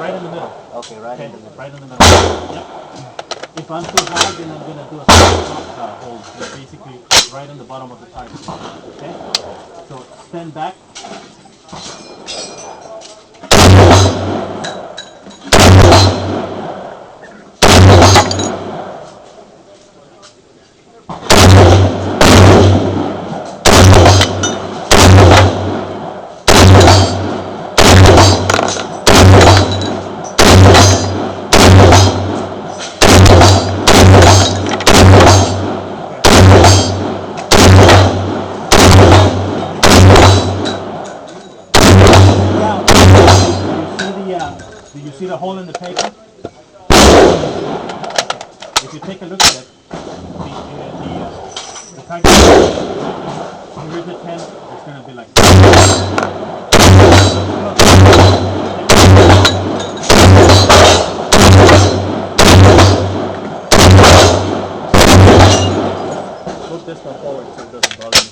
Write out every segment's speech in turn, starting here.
right in the middle. Okay, right in the middle. Right in the middle. Yep. If I'm too high, then I'm going to do a stop hold. It's basically right in the bottom of the tire. Okay? So stand back. Do you see the hole in the paper? If you take a look at it, the tire, here's the 10, it's going to be like move this one forward so it doesn't bother me.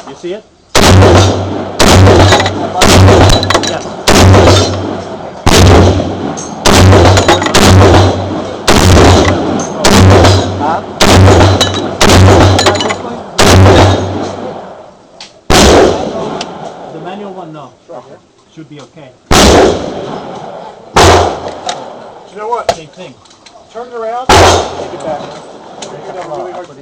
You see it? Yes. The manual one, no. Should be okay. You know what? Same thing. Turn it around, take it back. You're gonna have really hard to